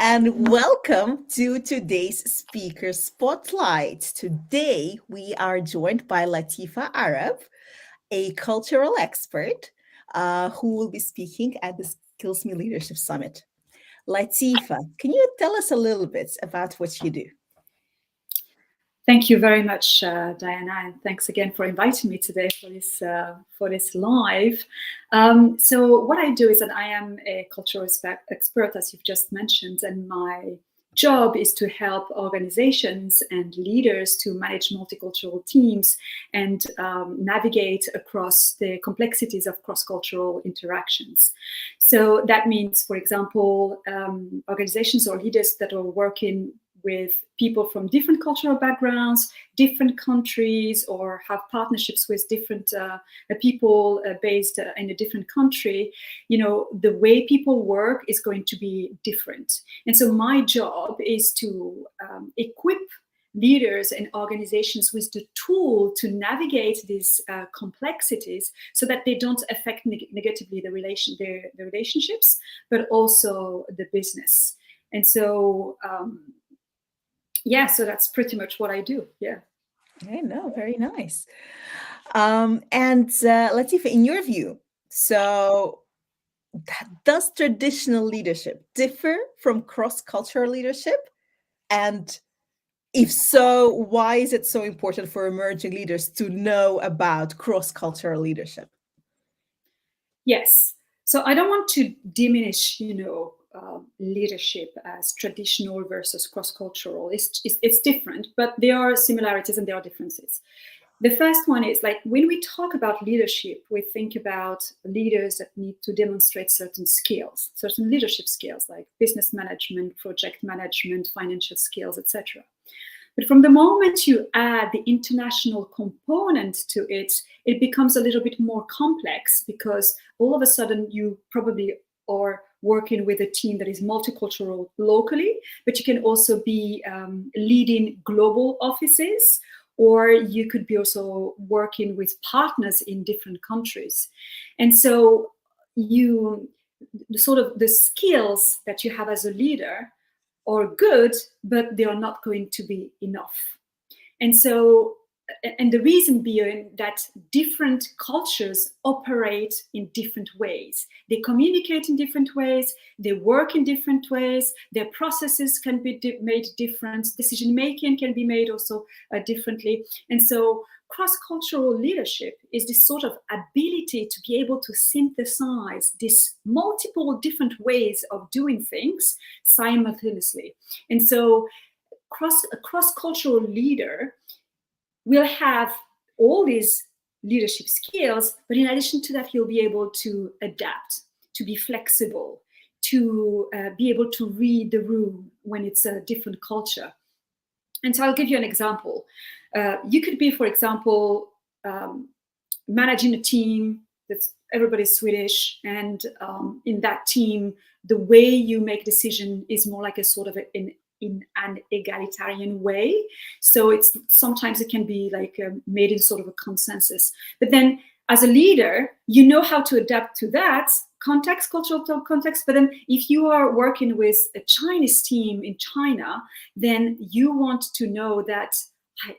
and welcome to today's Speaker Spotlight. Today, we are joined by Latifa Aarab, a cultural expert who will be speaking at the Skillsme Leadership Summit. Latifa, can you tell us a little bit about what you do? Thank you very much, Diana, and thanks again for inviting me today for this live. So what I do is that I am a cultural expert, as you've just mentioned, and my job is to help organizations and leaders to manage multicultural teams and navigate across the complexities of cross-cultural interactions. So that means, for example, organizations or leaders that are working with people from different cultural backgrounds, different countries, or have partnerships with different people based in a different country, the way people work is going to be different. And so my job is to equip leaders and organizations with the tool to navigate these complexities so that they don't affect negatively the relationships, but also the business. And so so that's pretty much what I do. Yeah. I know, very nice. And Latifa, in your view, so does traditional leadership differ from cross-cultural leadership? And if so, why is it so important for emerging leaders to know about cross-cultural leadership? Yes. So I don't want to diminish, leadership as traditional versus cross-cultural. It's different, but there are similarities and there are differences. The first one is like when we talk about leadership, we think about leaders that need to demonstrate certain skills, certain leadership skills like business management, project management, financial skills, etc. But from the moment you add the international component to it, it becomes a little bit more complex because all of a sudden you probably are working with a team that is multicultural locally, but you can also be leading global offices, or you could be also working with partners in different countries. And so the skills that you have as a leader are good, but they are not going to be enough. And so, and the reason being that different cultures operate in different ways. They communicate in different ways, they work in different ways, their processes can be made different, decision-making can be made also differently. And so cross-cultural leadership is this sort of ability to be able to synthesize these multiple different ways of doing things simultaneously. And so a cross-cultural leader will have all these leadership skills, but in addition to that, he'll be able to adapt, to be flexible, to be able to read the room when it's a different culture. And so I'll give you an example. You could be, for example, managing a team that's everybody's Swedish, and in that team, the way you make decision is more like a sort of in an egalitarian way. So sometimes it can be like made in sort of a consensus. But then as a leader, you know how to adapt to that context, cultural context. But then if you are working with a Chinese team in China, then you want to know that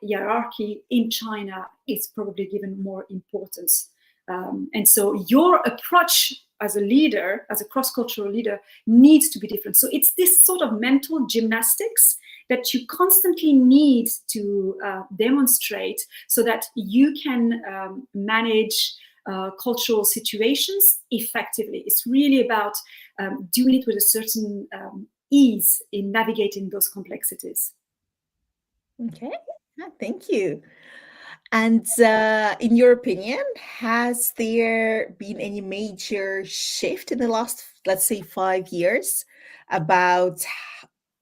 hierarchy in China is probably given more importance. And so your approach as a leader, as a cross-cultural leader, needs to be different. So it's this sort of mental gymnastics that you constantly need to demonstrate so that you can manage cultural situations effectively. It's really about doing it with a certain ease in navigating those complexities. Okay, thank you. And in your opinion, has there been any major shift in the last, let's say, 5 years about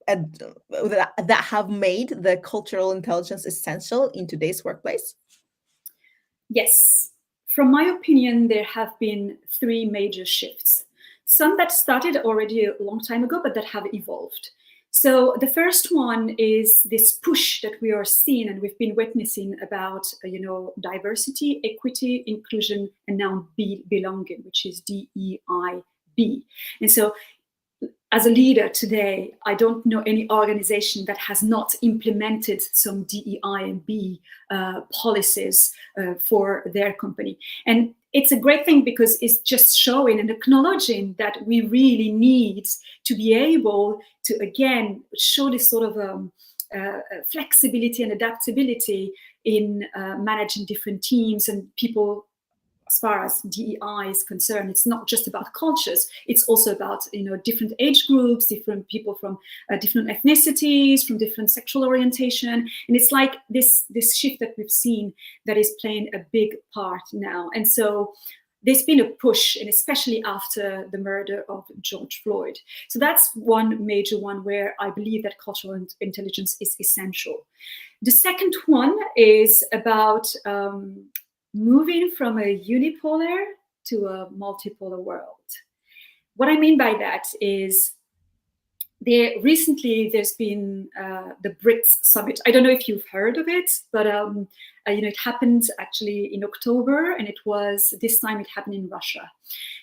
that have made the cultural intelligence essential in today's workplace? Yes. From my opinion, there have been 3 major shifts. Some that started already a long time ago, but that have evolved. So the first one is this push that we are seeing and we've been witnessing about, diversity, equity, inclusion, and now belonging, which is DEIB. And so as a leader today, I don't know any organization that has not implemented some DEI and B policies for their company. And it's a great thing because it's just showing and acknowledging that we really need to be able to, again, show this sort of flexibility and adaptability in managing different teams and people. As far as DEI is concerned, it's not just about cultures. It's also about, you know, different age groups, different people from different ethnicities, from different sexual orientation, and it's like this shift that we've seen that is playing a big part now. And so there's been a push, and especially after the murder of George Floyd. So that's one major one where I believe that cultural intelligence is essential. The second one is about moving from a unipolar to a multipolar world. What I mean by that is recently there's been the BRICS Summit. I don't know if you've heard of it, but you know, it happened actually in October, and this time it happened in Russia.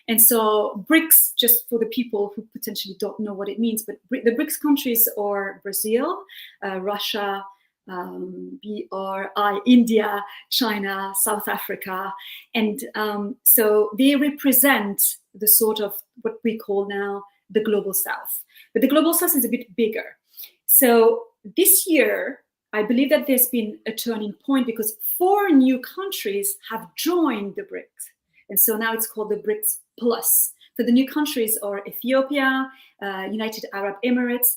And so BRICS, just for the people who potentially don't know what it means, but the BRICS countries are Brazil, Russia, BRI, India, China, South Africa. And so they represent the sort of what we call now the Global South. But the Global South is a bit bigger. So this year, I believe that there's been a turning point because 4 new countries have joined the BRICS. And so now it's called the BRICS Plus. So the new countries are Ethiopia, United Arab Emirates,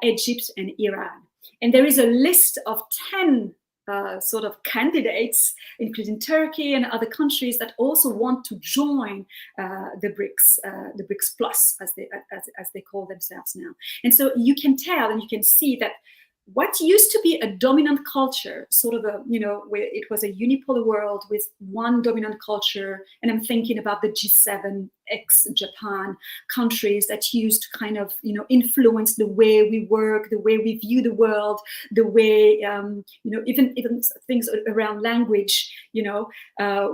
Egypt, and Iran. And there is a list of 10 sort of candidates, including Turkey and other countries that also want to join the BRICS Plus, as they call themselves now. And so you can tell and you can see that what used to be a dominant culture, sort of a, you know, where it was a unipolar world with one dominant culture, and I'm thinking about the G7 ex-Japan countries that used to kind of, you know, influence the way we work, the way we view the world, the way, you know, even things around language, you know,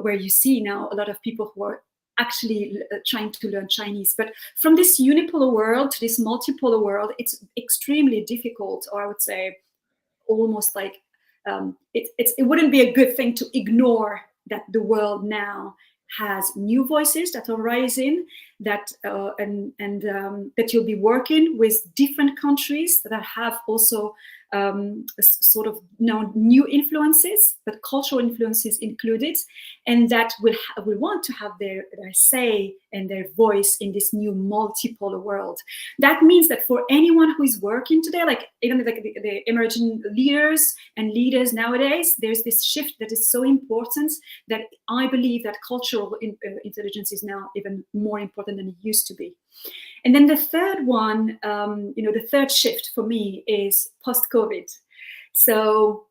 where you see now a lot of people who are actually trying to learn Chinese. But from this unipolar world to this multipolar world, it's extremely difficult, or I would say almost like it wouldn't be a good thing to ignore that the world now has new voices that are rising, that that you'll be working with different countries that have also sort of now new influences, but cultural influences included, and that will want to have their say and their voice in this new multipolar world. That means that for anyone who is working today, like even like the emerging leaders and leaders nowadays, there's this shift that is so important that I believe that cultural intelligence is now even more important than it used to be. And then the third one, you know, the third shift for me is post-COVID. So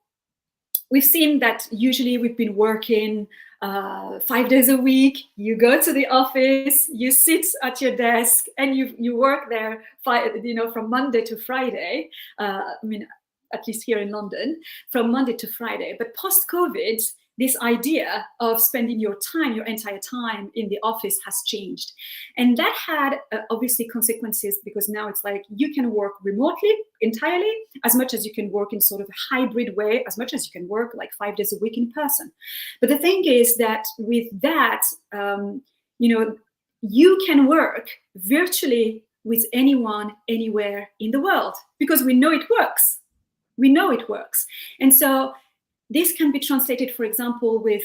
we've seen that usually we've been working 5 days a week. You go to the office, you sit at your desk, and you work there, from Monday to Friday. I mean, at least here in London, from Monday to Friday. But post-COVID, this idea of spending your entire time in the office has changed. And that had obviously consequences, because now it's like you can work remotely entirely, as much as you can work in sort of a hybrid way, as much as you can work like 5 days a week in person. But the thing is that with that, you can work virtually with anyone, anywhere in the world, because we know it works. We know it works. And so this can be translated, for example, with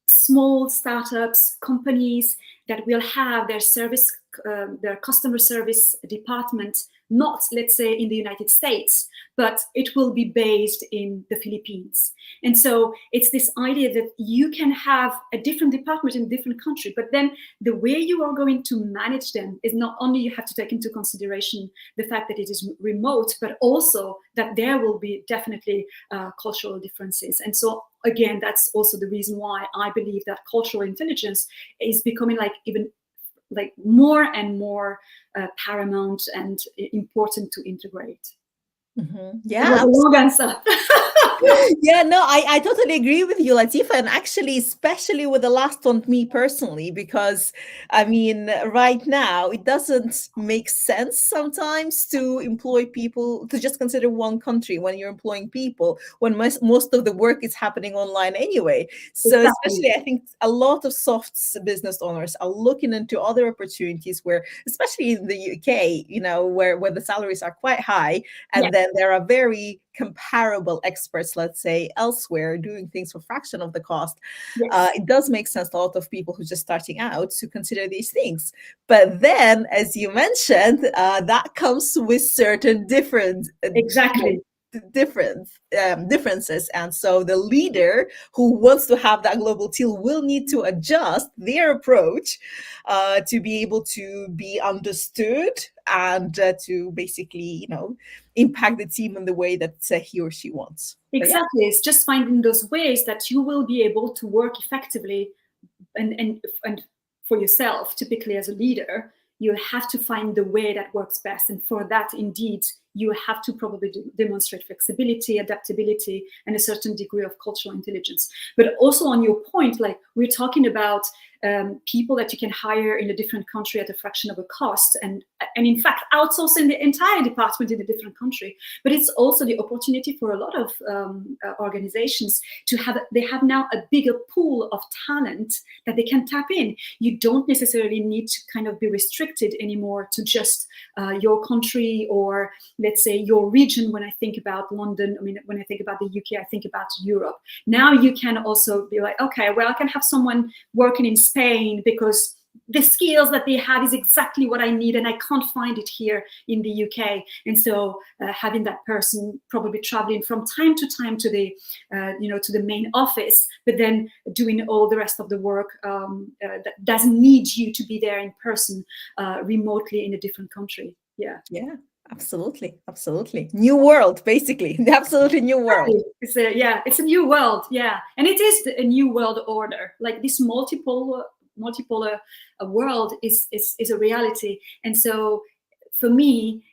small startups, companies that will have their customer service department, not, let's say, in the United States, but it will be based in the Philippines. And so it's this idea that you can have a different department in a different country, but then the way you are going to manage them is not only you have to take into consideration the fact that it is remote, but also that there will be definitely cultural differences. And so again, that's also the reason why I believe that cultural intelligence is becoming even more and more paramount and important to integrate. Mhm. It was Yeah, a long answer. yeah, no, I totally agree with you, Latifa. And actually, especially with the last one, me personally, because I mean, right now, it doesn't make sense sometimes to employ people, to just consider one country when you're employing people, when most of the work is happening online anyway. So, Exactly. especially, I think a lot of soft business owners are looking into other opportunities where, especially in the UK, where the salaries are quite high, Yeah. and then there are very comparable experts, let's say, elsewhere doing things for fraction of the cost. Yes. It does make sense to a lot of people who are just starting out to consider these things. But then, as you mentioned, that comes with certain Exactly. differences. And so the leader who wants to have that global team will need to adjust their approach to be able to be understood and to basically, impact the team in the way that he or she wants. But yeah. Exactly. It's just finding those ways that you will be able to work effectively and for yourself. Typically, as a leader, you have to find the way that works best, and for that, indeed, you have to probably demonstrate flexibility, adaptability, and a certain degree of cultural intelligence. But also, on your point, like we're talking about people that you can hire in a different country at a fraction of a cost, and in fact outsourcing the entire department in a different country. But it's also the opportunity for a lot of organizations to have now a bigger pool of talent that they can tap in. You don't necessarily need to kind of be restricted anymore to just your country, or let's say your region. When I think about London, I mean, when I think about the UK, I think about Europe. Now you can also be like, okay, well, I can have someone working in Spain because the skills that they have is exactly what I need, and I can't find it here in the UK. And so having that person probably traveling from time to time to the, to the main office, but then doing all the rest of the work that doesn't need you to be there in person, remotely in a different country. Yeah. Yeah, absolutely. New world, basically. Absolutely new world. It's a new world. Yeah, and it is a new world order. Like this multipolar world is a reality. And so, for me,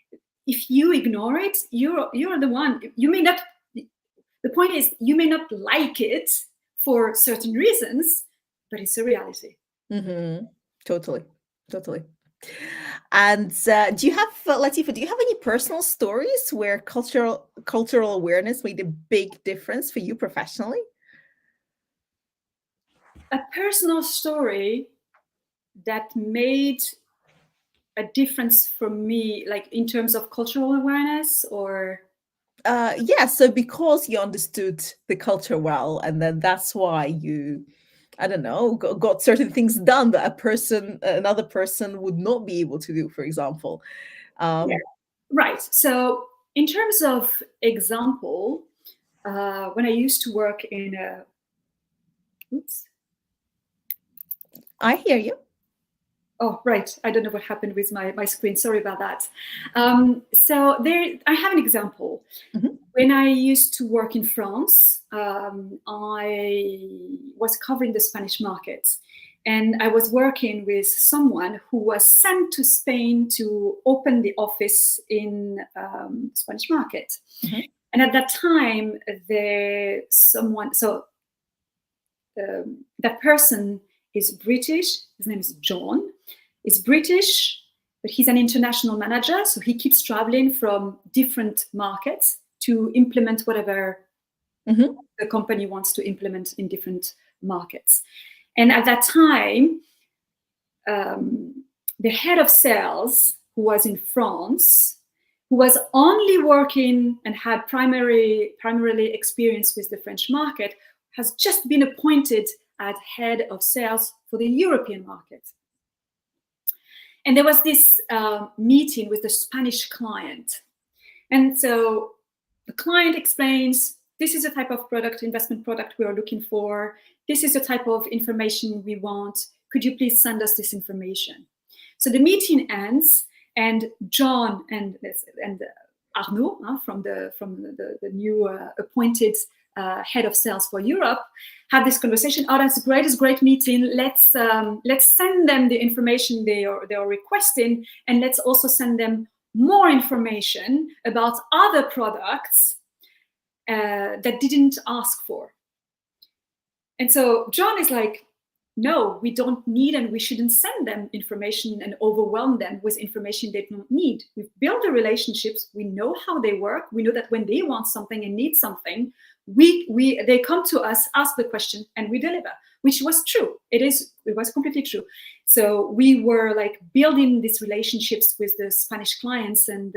if you ignore it, you're the one. You may not. The point is, you may not like it for certain reasons, but it's a reality. Mm-hmm. Totally. And do you have, Latifa, do you have any personal stories where cultural awareness made a big difference for you professionally? A personal story that made a difference for me, like in terms of cultural awareness, or Yeah, so because you understood the culture well, and then that's why you, I don't know, got certain things done that another person would not be able to do, for example. yeah, right. So in terms of example, when I used to work in a, oops, I hear you. oh, right. I don't know what happened with my screen. Sorry about that. So there, I have an example. Mhm. When I used to work in France, I was covering the Spanish market. And I was working with someone who was sent to Spain to open the office in the Spanish market. Mhm. And at that time, that person is British. His name is John. He's British, but he's an international manager. So he keeps traveling from different markets to implement whatever Mhm. the company wants to implement in different markets. And at that time, the head of sales, who was in France, who was only working and had primarily experience with the French market, has just been appointed as head of sales for the European market. And there was this meeting with the Spanish client. And so the client explains, this is the type of investment product we are looking for. This is the type of information we want. Could you please send us this information? So the meeting ends, and John and Arnaud from the new appointed head of sales for Europe have this conversation. Oh, that's great! It's a great meeting. Let's send them the information they are requesting, and let's also send them more information about other products that didn't ask for. And so John is like, no, we don't need, and we shouldn't send them information and overwhelm them with information they don't need. We've built the relationships. We know how they work. We know that when they want something and need something, they come to us, ask the question, and we deliver, which was true. It was completely true. So we were like building these relationships with the Spanish clients, and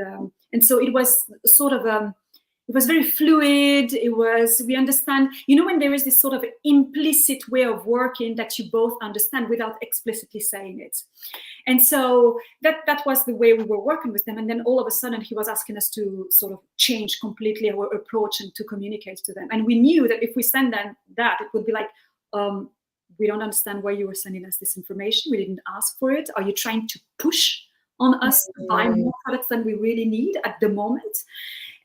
so it was sort of it was very fluid. We understand, when there is this sort of implicit way of working that you both understand without explicitly saying it. And so that was the way we were working with them. And then all of a sudden he was asking us to sort of change completely our approach and to communicate to them. And we knew that if we send them that, it would be like, we don't understand why you were sending us this information. We didn't ask for it. Are you trying to push on us to buy more products than we really need at the moment?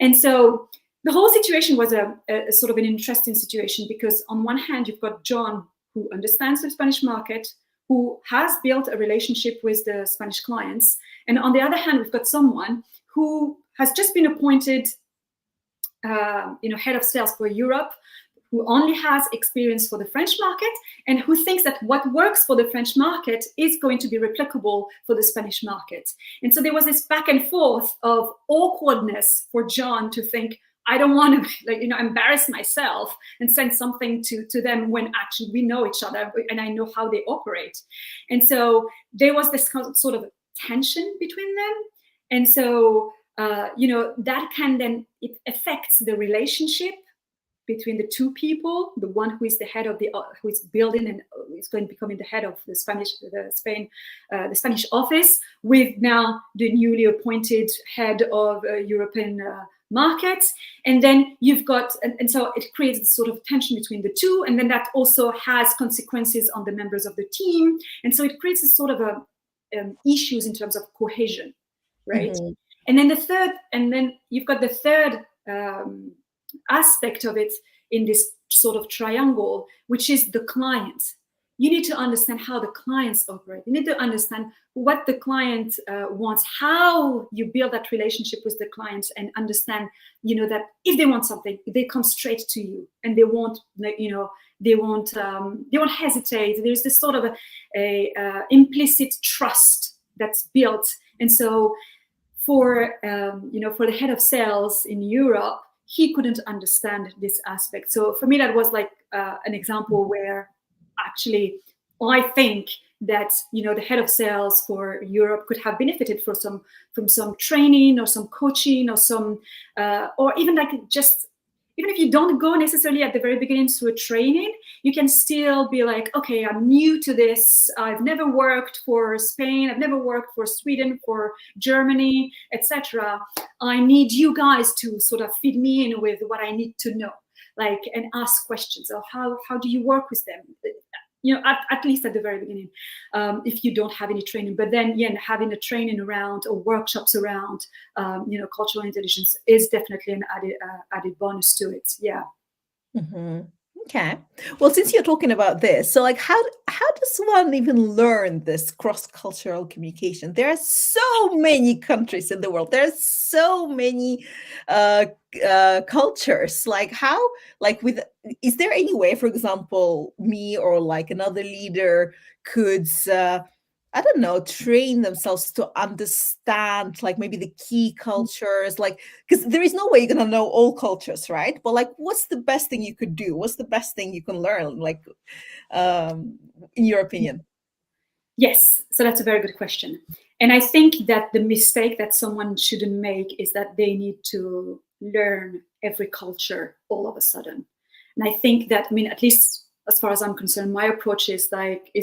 And so the whole situation was a sort of an interesting situation, because on one hand, you've got John, who understands the Spanish market, who has built a relationship with the Spanish clients. And on the other hand, we've got someone who has just been appointed head of sales for Europe, who only has experience for the French market, and who thinks that what works for the French market is going to be replicable for the Spanish market. And so there was this back and forth of awkwardness for John to think, I don't want to embarrass myself and send something to them when actually we know each other and I know how they operate. And so there was this sort of tension between them. And so, that can then, it affects the relationship between the two people, the one who is the head of who is building and is going to becoming the head of the Spanish office, with now the newly appointed head of European markets. And then you've got, and so it creates this sort of tension between the two. And then that also has consequences on the members of the team. And so it creates this sort of issues in terms of cohesion, right? Mm-hmm. And then you've got the third aspect of it in this sort of triangle, which is the client. You need to understand how the clients operate. You need to understand what the client wants, how you build that relationship with the clients, and understand, that if they want something, they come straight to you, and they won't hesitate. There's this sort of a implicit trust that's built. And so for the head of sales in Europe, he couldn't understand this aspect. So for me, that was like an example where actually I think that the head of sales for Europe could have benefited from some training or some coaching or some or even like even if you don't go necessarily at the very beginning to a training, you can still be like, okay, I'm new to this. I've never worked for Spain. I've never worked for Sweden, for Germany, etc. I need you guys to sort of feed me in with what I need to know, and ask questions of how do you work with them? At least at the very beginning, if you don't have any training. But then, having a training around or workshops around, cultural intelligence is definitely an added bonus to it. Yeah. Mm-hmm. Okay. Well, since you're talking about this, so how does one even learn this cross-cultural communication? There are so many countries in the world. There are so many cultures. Is there any way, for example, me or another leader could I don't know, train themselves to understand maybe the key cultures, because there is no way you're going to know all cultures, right? But what's the best thing you could do? What's the best thing you can learn, in your opinion? Yes, so that's a very good question. And I think that the mistake that someone shouldn't make is that they need to learn every culture all of a sudden. And I think that, at least as far as I'm concerned, my approach is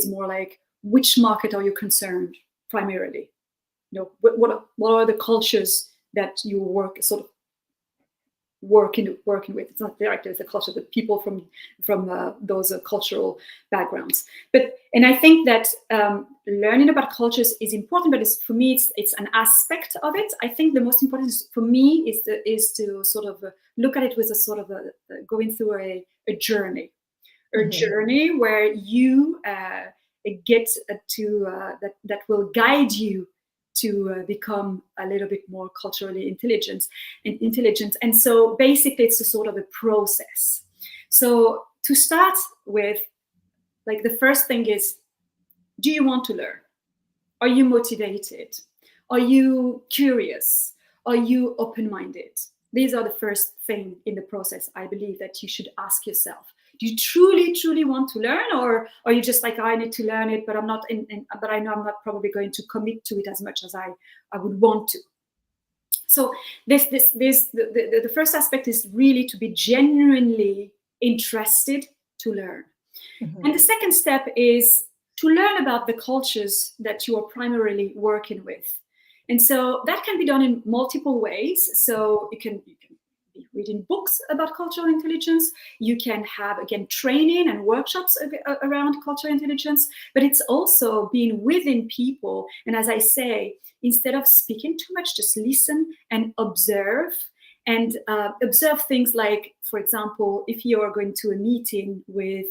more like, which market are you concerned primarily? What are the cultures that you working with? It's not directly the culture, the people from those cultural backgrounds. And I think that learning about cultures is important, but for me, it's an aspect of it. I think the most important for me is to sort of look at it with a sort of going through a journey, journey where you get to that will guide you to become a little bit more culturally intelligent. And so basically it's a sort of a process. So to start with, like the first thing is, do you want to learn? Are you motivated? Are you curious? Are you open-minded? These are the first thing in the process, I believe, that you should ask yourself. Do you truly want to learn, or are you just like, I need to learn it, but but I know I'm not probably going to commit to it as much as I would want to. So the first aspect is really to be genuinely interested to learn. Mm-hmm. And the second step is to learn about the cultures that you are primarily working with. And so that can be done in multiple ways. So you can be reading books about cultural intelligence. You can have, again, training and workshops around cultural intelligence, but it's also being within people. And as I say, instead of speaking too much, just listen and observe. And observe things like, for example, if you are going to a meeting with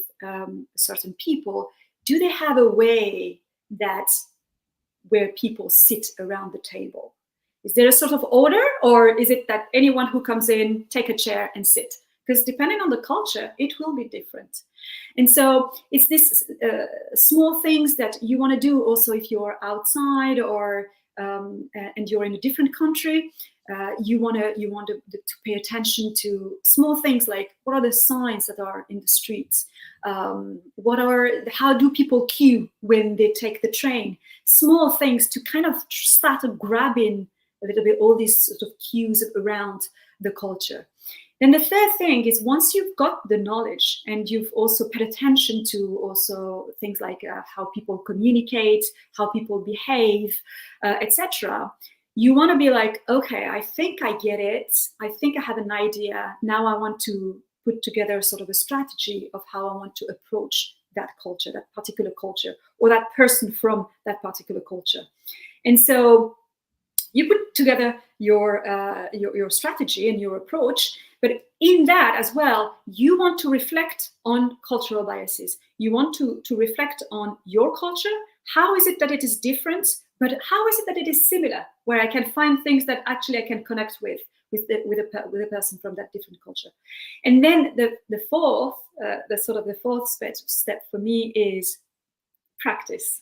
certain people, do they have a way where people sit around the table? Is there a sort of order, or is it that anyone who comes in, take a chair and sit? Because depending on the culture, it will be different. And so it's this small things that you want to do also if you're outside or and you're in a different country. You want to pay attention to small things like, what are the signs that are in the streets? How do people queue when they take the train? Small things to kind of start grabbing a little bit all these sort of cues around the culture. Then the third thing is, once you've got the knowledge and you've also paid attention to also things like how people communicate, how people behave, etc., you want to be like, okay, I think I get it. I think I have an idea. Now I want to put together sort of a strategy of how I want to approach that culture, that particular culture, or that person from that particular culture. And so you put together your strategy and your approach, but in that as well, you want to reflect on cultural biases. You want to reflect on your culture. How is it that it is different, but how is it that it is similar, where I can find things that actually I can connect with a person from that different culture. And then the fourth step for me is practice.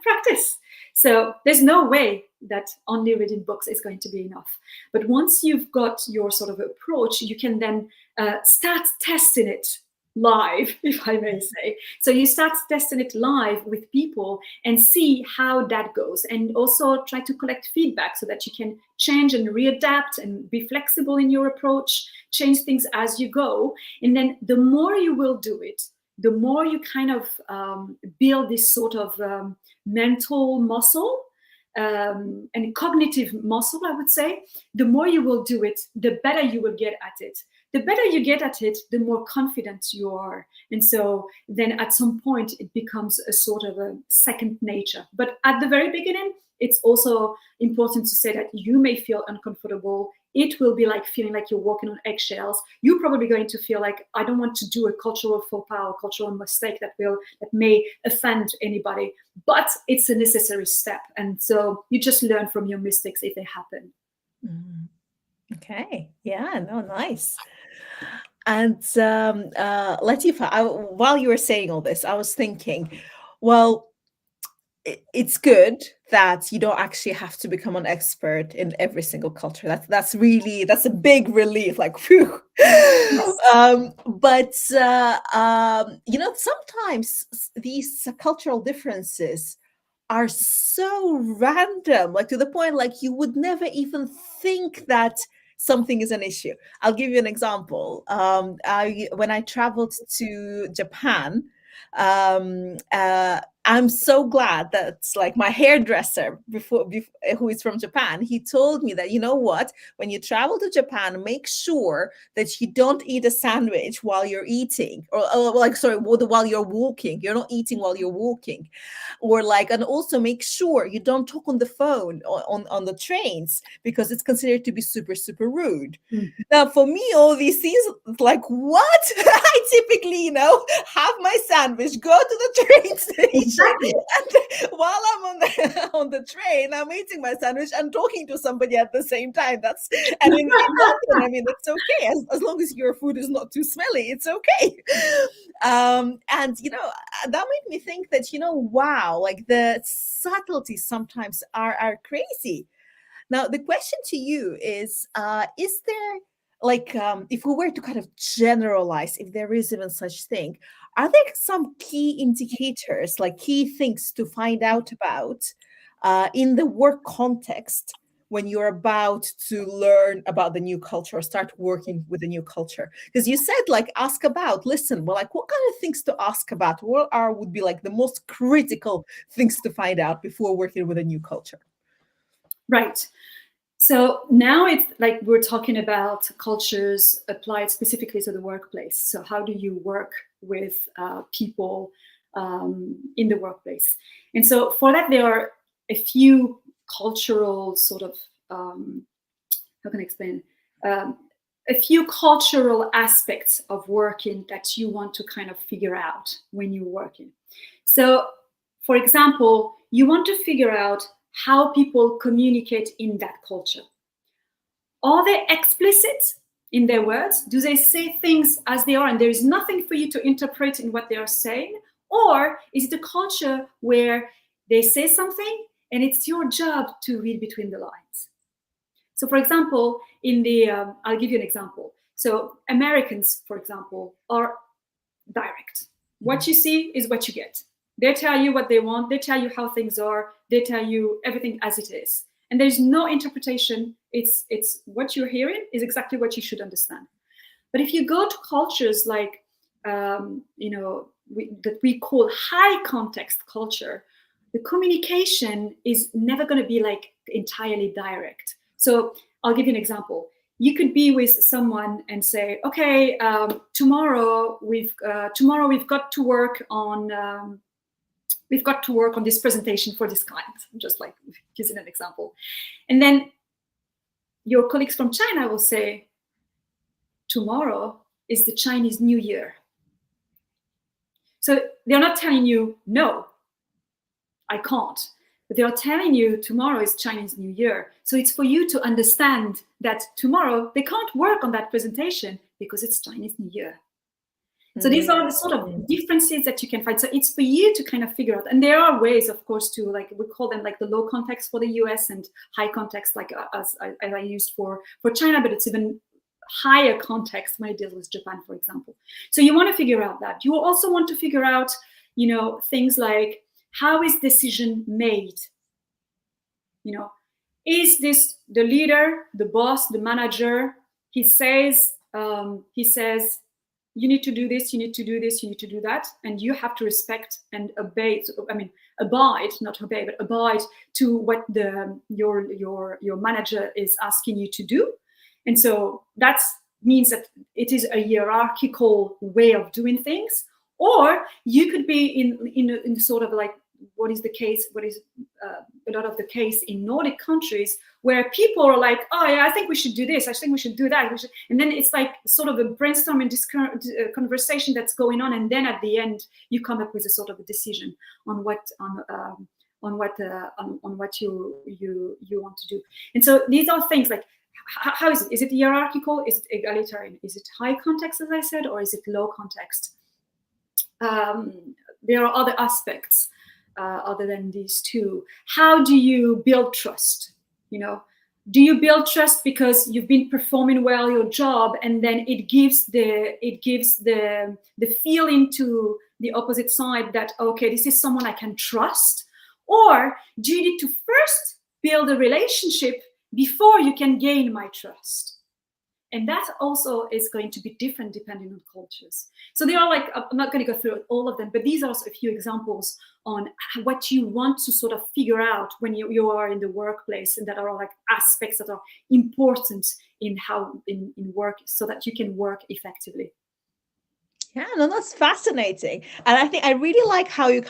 Practice. So there's no way that only reading books is going to be enough. But once you've got your sort of approach, you can then start testing it live, if I may say. So you start testing it live with people and see how that goes, and also try to collect feedback so that you can change and readapt and be flexible in your approach, change things as you go. And then the more you will do it, the more you kind of build this sort of mental muscle and cognitive muscle, I would say. The more you will do it, the better you will get at it. The better you get at it, the more confident you are. And so then at some point, it becomes a sort of a second nature. But at the very beginning, it's also important to say that you may feel uncomfortable. It will be like feeling like you're walking on eggshells. You're probably going to feel like, I don't want to do a cultural faux pas or cultural mistake that may offend anybody. But it's a necessary step. And so you just learn from your mistakes if they happen. Mm. Okay. Yeah, no, nice. And Latifa, while you were saying all this, I was thinking, well, it's good that you don't actually have to become an expert in every single culture. That's a big relief. Like, phew. Yes. But sometimes these cultural differences are so random, like to the point like you would never even think that something is an issue. I'll give you an example. When I traveled to Japan, I'm so glad that like my hairdresser before who is from Japan, he told me that, you know what, when you travel to Japan, make sure that you don't eat a sandwich while you're eating, or while you're walking. You're not eating while you're walking, or like, and also make sure you don't talk on the phone on the trains, because it's considered to be super, super rude. Mm-hmm. Now, for me, all these things, like, what? I typically, have my sandwich, go to the train station, exactly. And while I'm on the on the train, I'm eating my sandwich and talking to somebody at the same time. That's and in London, I mean, it's okay as long as your food is not too smelly. It's okay. And that made me think that wow, like the subtleties sometimes are crazy. Now, the question to you is there, like, if we were to kind of generalize, if there is even such thing, are there some key indicators, like key things to find out about in the work context when you're about to learn about the new culture or start working with the new culture? Because you said, like, ask about, listen, well, like, what kind of things to ask about? What would be like the most critical things to find out before working with a new culture? Right. So now it's like we're talking about cultures applied specifically to the workplace. So how do you work with people in the workplace? And so for that, there are a few cultural sort of, how can I explain? A few cultural aspects of working that you want to kind of figure out when you're working. So, for example, you want to figure out how people communicate in that culture. Are they explicit in their words? Do they say things as they are and there is nothing for you to interpret in what they are saying? Or is it a culture where they say something and it's your job to read between the lines? So, for example, I'll give you an example. So, Americans, for example, are direct. What you see is what you get. They tell you what they want. They tell you how things are. They tell you everything as it is. And there's no interpretation. It's what you're hearing is exactly what you should understand. But if you go to cultures like, that we call high context culture, the communication is never going to be like entirely direct. So I'll give you an example. You could be with someone and say, okay, tomorrow we've got to work on this presentation for this client, just like using an example. And then your colleagues from China will say, tomorrow is the Chinese New Year. So they're not telling you, no, I can't. But they are telling you tomorrow is Chinese New Year. So it's for you to understand that tomorrow they can't work on that presentation because it's Chinese New Year. So these are the sort of differences that you can find. So it's for you to kind of figure out. And there are ways, of course, to, like, we call them like the low context for the US and high context, like as I used for China, but it's even higher context when it deals with Japan, for example. So you want to figure out that. You also want to figure out, things like, how is decision made? Is this the leader, the boss, the manager? He says, you need to do this, you need to do this, you need to do that, and you have to respect and obey. Abide, not obey, but abide to what your manager is asking you to do. And so that means that it is a hierarchical way of doing things. Or you could be in sort of like what is a lot of the case in Nordic countries, where people are like, oh yeah, I think we should do this, I think we should do that, and then it's like sort of a brainstorming conversation that's going on, and then at the end you come up with a sort of a decision on what you want to do. And so these are things like, how is it? Is it hierarchical? Is it egalitarian? Is it high context, as I said, or is it low context? There are other aspects other than these two. How do you build trust? Do you build trust because you've been performing well your job, and then it gives the feeling to the opposite side that, okay, this is someone I can trust? Or do you need to first build a relationship before you can gain my trust? And that also is going to be different depending on cultures. So they are like, I'm not going to go through all of them, but these are a few examples on what you want to sort of figure out when you are in the workplace, and that are like aspects that are important in work, so that you can work effectively. Yeah, no, that's fascinating. And I think I really like how you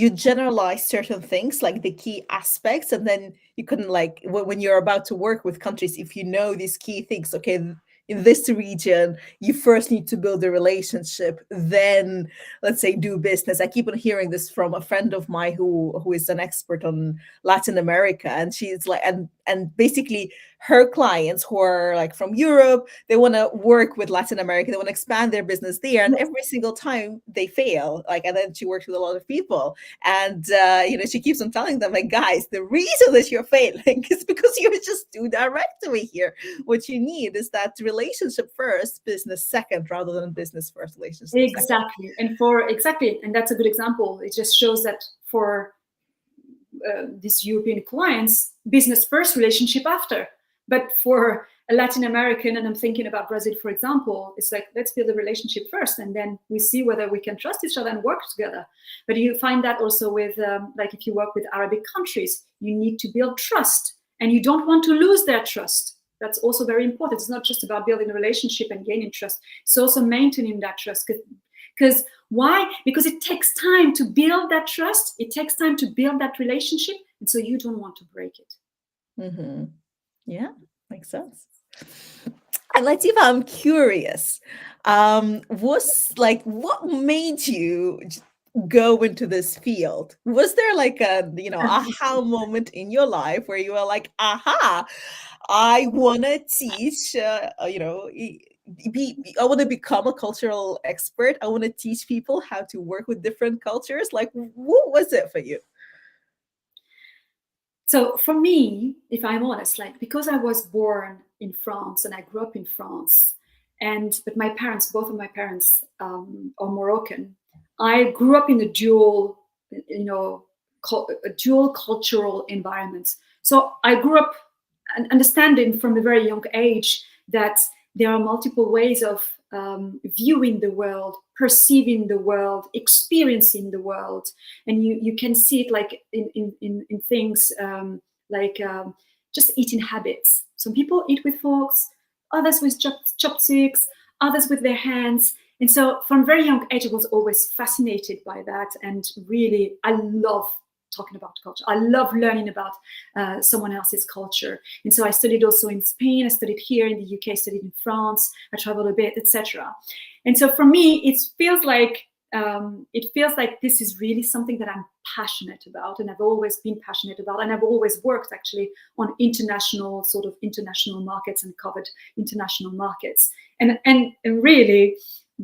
generalize certain things, like the key aspects, and then you can, like, when you're about to work with countries, if you know these key things, okay, in this region, you first need to build a relationship, then let's say do business. I keep on hearing this from a friend of mine who is an expert on Latin America, and she's like, and basically her clients who are like from Europe, they want to work with Latin America, they want to expand their business there, and every single time they fail. Like, and then she works with a lot of people, and she keeps on telling them, like, guys, the reason that you're failing is because you're just too direct to me here. What you need is that relationship first, business second, rather than business first, relationship Exactly. And that's a good example. It just shows that for these European clients, business first, relationship after. But for a Latin American, and I'm thinking about Brazil, for example, it's like, let's build a relationship first, and then we see whether we can trust each other and work together. But you find that also with, like if you work with Arabic countries, you need to build trust, and you don't want to lose their trust. That's also very important. It's not just about building a relationship and gaining trust. It's also maintaining that trust. Because why? Because it takes time to build that trust. It takes time to build that relationship. And so you don't want to break it. Mm-hmm. Yeah, makes sense. And Latifa, I'm curious. What made you go into this field? Was there like a aha moment in your life where you were like, aha, I want to teach, I want to become a cultural expert. I want to teach people how to work with different cultures. Like, what was it for you? So for me, if I'm honest, like, because I was born in France and I grew up in France, but my parents, both of my parents are Moroccan. I grew up in a dual cultural environment. So I grew up understanding from a very young age that there are multiple ways of viewing the world, perceiving the world, experiencing the world, and you can see it like in things just eating habits. Some people eat with forks, others with chopsticks, others with their hands. And so from very young age, I was always fascinated by that, and really, I love talking about culture. I love learning about someone else's culture. And so I studied also in Spain, I studied here in the UK, I studied in France, I traveled a bit, etc. And so for me, it feels like this is really something that I'm passionate about, and I've always been passionate about, and I've always worked actually on international markets and covered international markets. And really,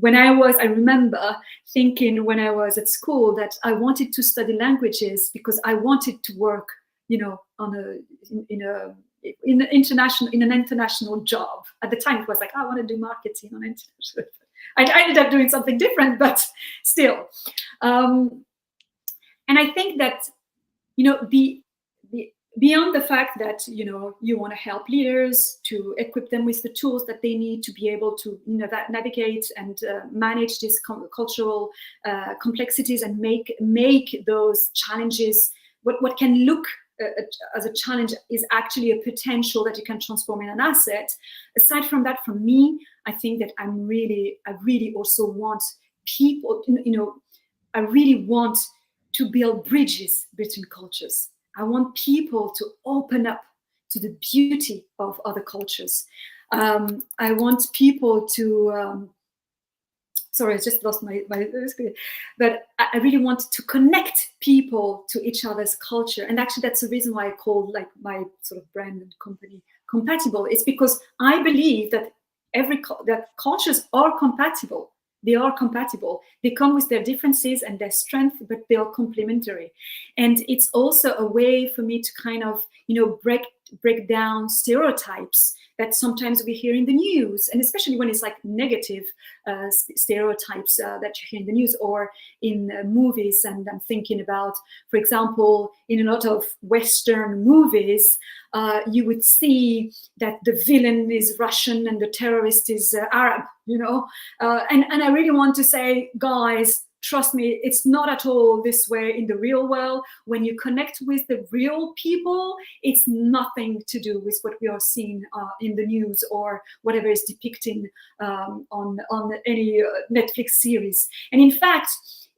I remember thinking when I was at school that I wanted to study languages because I wanted to work, on in an international job. At the time, it was like, I want to do marketing on international. I ended up doing something different, but still. And I think that, beyond the fact that you want to help leaders to equip them with the tools that they need to be able to navigate and manage these cultural complexities and make those challenges what can look as a challenge is actually a potential that you can transform in an asset. Aside from that, for me, I think that I really also want people, I really want to build bridges between cultures. I want people to open up to the beauty of other cultures. I want people to, sorry, I just lost my screen. But I really want to connect people to each other's culture. And actually, that's the reason why I called like my sort of brand and company Compatible. It's because I believe that that cultures are compatible. They are compatible. They come with their differences and their strength, but they are complementary. And it's also a way for me to kind of, break down stereotypes that sometimes we hear in the news, and especially when it's like negative stereotypes that you hear in the news or in movies. And I'm thinking about, for example, in a lot of Western movies, you would see that the villain is Russian and the terrorist is Arab, and I really want to say, guys, trust me, it's not at all this way in the real world. When you connect with the real people, it's nothing to do with what we are seeing in the news or whatever is depicting on any Netflix series. And in fact,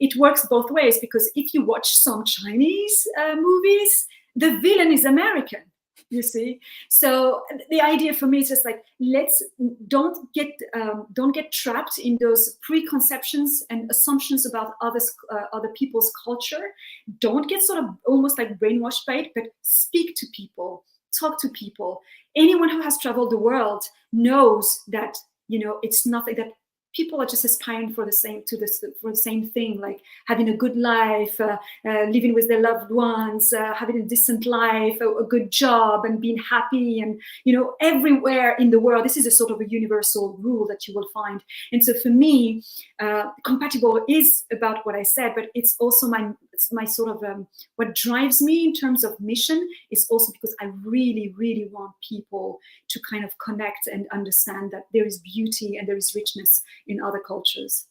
it works both ways, because if you watch some Chinese movies, the villain is American. You see, so the idea for me is just like, let's don't get trapped in those preconceptions and assumptions about other people's culture. Don't get sort of almost like brainwashed by it, but speak to people, talk to people. Anyone who has traveled the world knows that, it's nothing, that people are just aspiring for the same thing, like having a good life, living with their loved ones, having a decent life, a good job, and being happy. And everywhere in the world, this is a sort of a universal rule that you will find. And so for me, compatible is about what I said, but it's also my sort of what drives me in terms of mission is also because I really, really want people to kind of connect and understand that there is beauty and there is richness in other cultures.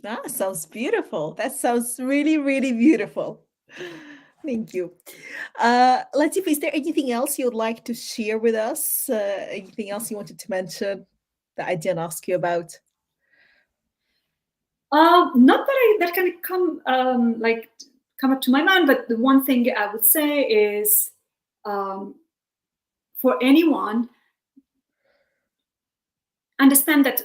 That sounds beautiful. That sounds really, really beautiful. Thank you. Latifa, is there anything else you would like to share with us? Anything else you wanted to mention that I didn't ask you about? Not that can come up to my mind, but the one thing I would say is, for anyone, understand that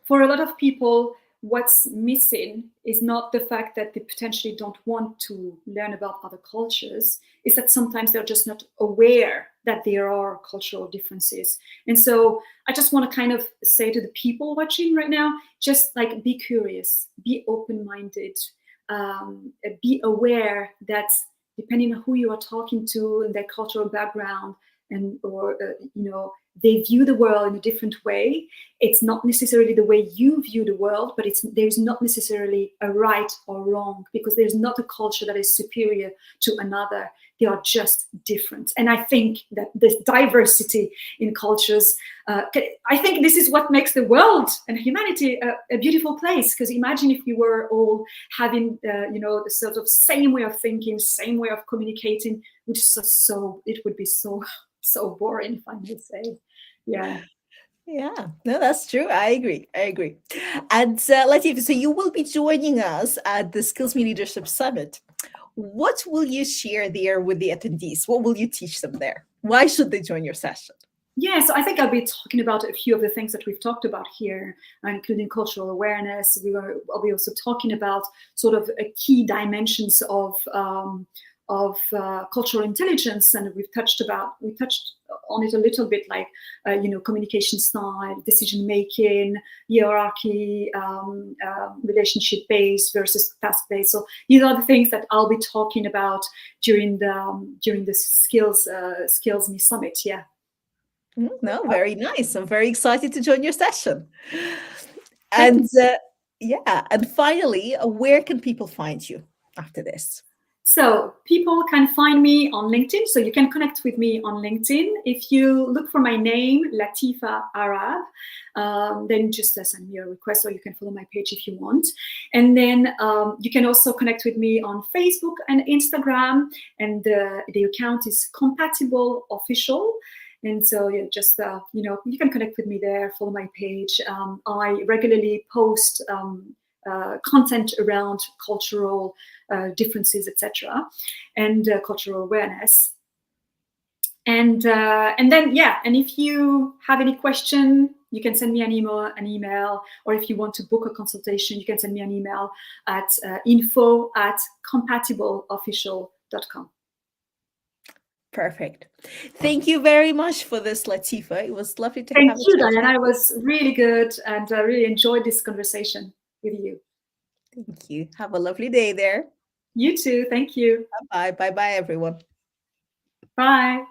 for a lot of people, what's missing is not the fact that they potentially don't want to learn about other cultures, is that sometimes they're just not aware that there are cultural differences. And so I just want to kind of say to the people watching right now, just like, be curious, be open-minded, be aware that depending on who you are talking to and their cultural background, or they view the world in a different way. It's not necessarily the way you view the world, but there's not necessarily a right or wrong, because there's not a culture that is superior to another. They are just different. And I think that this diversity in cultures, I think this is what makes the world and humanity a beautiful place. Because imagine if we were all having, the sort of same way of thinking, same way of communicating, which is it would be so boring, if I may say. Yeah. Yeah, no, that's true. I agree. I agree. And Latifa, so you will be joining us at the Skillsme Leadership Summit. What will you share there with the attendees? What will you teach them there? Why should they join your session? Yeah, so I think I'll be talking about a few of the things that we've talked about here, including cultural awareness. I'll be also talking about sort of key dimensions of cultural intelligence, and we touched on it a little bit, like communication style, decision making, hierarchy, relationship based versus task based. So these are the things that I'll be talking about during the Skillsme Summit. Yeah. No, very nice. I'm very excited to join your session. And Thanks. yeah, and finally, where can people find you after this? So people can find me on LinkedIn. So you can connect with me on LinkedIn. If you look for my name, Latifa Aarab, then just send me a request, or you can follow my page if you want. And then you can also connect with me on Facebook and Instagram. And the account is Compatible Official. And so yeah, just you can connect with me there, follow my page. I regularly post content around cultural differences, etc., and cultural awareness. And then and if you have any question, you can send me an email, or if you want to book a consultation, you can send me an email at info@compatibleofficial.com. Perfect. Thank you very much for this, Latifa. It was lovely to Thank have a you, chat. Diana. It was really good, and I really enjoyed this conversation with you. Thank you. Have a lovely day there. You too. Thank you. Bye. Bye bye, everyone. Bye.